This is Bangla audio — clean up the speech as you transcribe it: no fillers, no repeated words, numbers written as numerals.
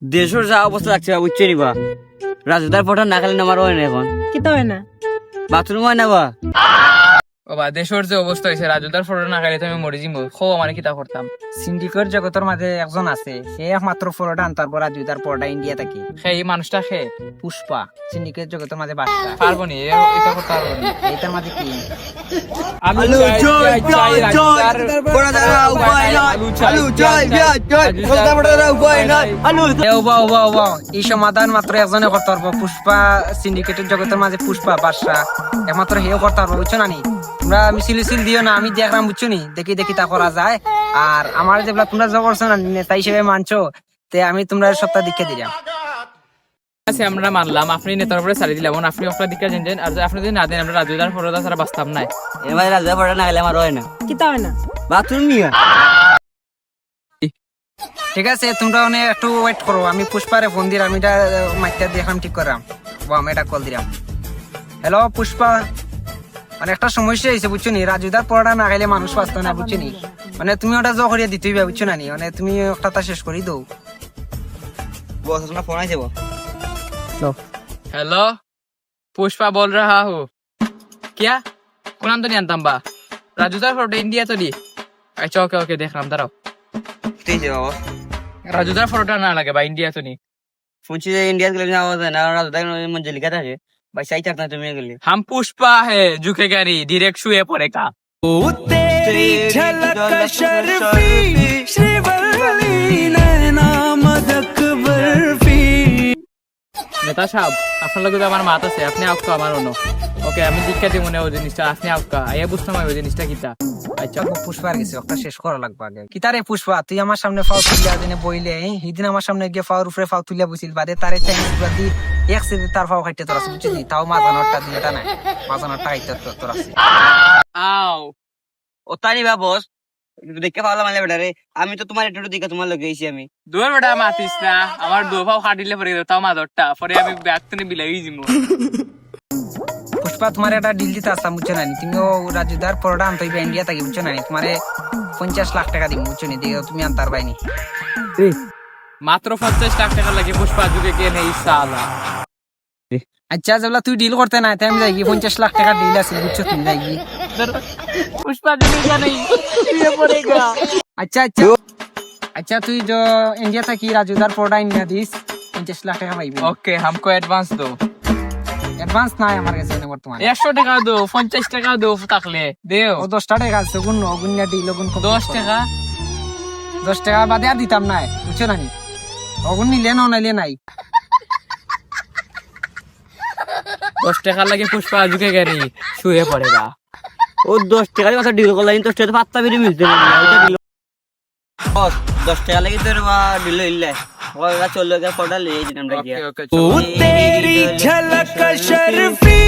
দেশের যা অবস্থা লাগছে বুঝছে নিবা রাজুদার ফটো না খেলে আমার হয় না এখন কিতা হয় না বাথরুম হয় না বা বাবা দেশের যে অবস্থা হয়েছে রাজুদার ফটো না খাইলে তো আমি মরে যাবো খো মানে কিতা করতাম সিন্ডিকেট জগতের মাঝে একজন আছে সে একমাত্র ফলোটা আনতার পর রাজুদার পরটা ইন্ডিয়া থাকি সেই মানুষটা খে পুষ্পা সিন্ডিকেট জগতের মাঝে বাচ্চা পারবো নি এটা করতে পারবো নি এইটার মাঝে কি আলু চাই রাজুদার এই সমাধান মাত্র একজনে করতে পারবো পুষ্পা সিন্ডিকেটের জগতের মাঝে পুষ্পা বাদশা একমাত্র হেও করতে পারবো বুঝছো না নি তোমরা মিছিল দিও না আমি দেখলাম বুঝছো নি দেখি দেখি তা করা যায় আর আমার যেগুলা তোমরা যা করছো না নেতা হিসেবে মানছো তে আমি তোমরা সপ্তাহ দিকে দিলাম আছে আমরা মানলাম আপনি নেতার উপরে ছাড়ি দিলাম আপনি আপনার দিকে জেন আর আপনি যদি না দেন আমরা রাজুদার ফটো ছাড়া বাঁচতাম না এবার রাজুদার ফটো না খেলে আমার হয় না কিতা হয় না বাথরুম নিয়ে ঠিক আছে তোমরা অনেক একটু ওয়েট করো আমি পুষ্পারে ফোন দিলাম আমি এটা মাইকটা দেখলাম ঠিক করলাম আমি এটা কল দিলাম হ্যালো পুষ্পা মানে একটা সমস্যা হয়েছে বুঝছো নি রাজুদার পড়াটা না খাইলে মানুষ বাঁচতো না বুঝছো নি মানে তুমি ওটা জ করিয়া দিতেই বুঝছো না নি মানে তুমি একটা তা শেষ করি দৌ বস আপনার ফোন আছে हेलो पुष्पा बोल रहा हूँ क्या कौन तो नहीं अंतम बा राजूदार फोटो इंडिया तो नहीं अच्छा ओके ओके देख रहा हूँ दाঁড়াও ঠিক আছে বাবা राजूदार फोटो ना लगे बा इंडिया तो नहीं শুনছি যে ইন্ডিয়া গেলে না আওয়াজ হয় না রাজুদার মঞ্জে লিখা থাকে ভাই চাই চাক না তুমি গেলে हम पुष्पा है झुकेगा नहीं डायरेक्ट शुए पड़ेगा तेरी झलक शर्फी নেতা সাহেব আপনার লগে তো আমার মাত আছে আপনি আউকা আমার অন্য ওকে আমি দীক্ষা দিব না ওই জিনিসটা আপনি আউকা আইয়া বুঝতাম ওই জিনিসটা কিতা আচ্ছা পুষ্পার গেছে একটা শেষ করা লাগবে আগে কি তারে পুষ্পা তুই আমার সামনে ফাও তুলিয়া দিনে বইলে সেদিন আমার সামনে গিয়ে ফাওয়ার উপরে ফাও তুলিয়া বসিল বাদে তারে চাইনিজ বাদি এক সেদি তার ফাও খাইতে তোর আছে বুঝছিস তাও মাজানোরটা দিলেটা নাই মাজানোরটা খাইতে তোর আছে আও ও তারি বা বস দেখে ভালো মানে বেটা রে আমি তো তোমার একটু দেখে তোমার লগে গেছি আমি দুয়ার বেটা মাতিস না আমার দো ফাও কাটিলে পরে তাও মাদরটা পরে আমি ব্যাগ থেকে বিলাই দিমু পুষ্পা তোমার একটা ডিল দিতে আসতাম বুঝছো না তুমিও রাজুদার পরোটা আনতে হইবে ইন্ডিয়া থাকি বুঝছো না তোমারে 50 লাখ টাকা দিম বুঝছো নি দেখো তুমি আনতার বাইনি মাত্র 50 লাখ টাকা লাগে পুষ্পা যুগে কে নেই সালা আচ্ছা যেগুলা তুই ডিল করতে না তাই আমি যাই 50 লাখ টাকা ডিল আছে বুঝছো তুমি যাই पुष्पा जुगेगा नहीं ये पड़ेगा আচ্ছা আচ্ছা আচ্ছা তুই जो ইন্ডিয়া থাকি রাজুদার পরোটা ইন্ডিয়া দিস 50 লাখ টাকা পাইবি ओके हमको एडवांस दो অ্যাডভান্স নাই আমার কাছে বর্তমানে 100 টাকা দো 50 টাকা দো তাকলে দেও ও 10 টাকা আছে গুণ গুণা ডিল গুণ 10 টাকা 10 টাকা বাদে আর দিতাম না বুঝছো না নি অগুন নিলে না নাইলে নাই 10 টাকা লাগে পুষ্পা जुगेगा नहीं শুয়ে পড়েগা ও 10 টাকার কথা ডিল করলাম 10 টাকা পাত্তা বেরি মিলতে না ওটা ডিল বস 10 টাকা লাগি তোর বা ডিল হইলে ওরা চলে গেল ফটো লিয়ে দিলাম ओके রাখিয়া ओके तेरी झलक शर्फी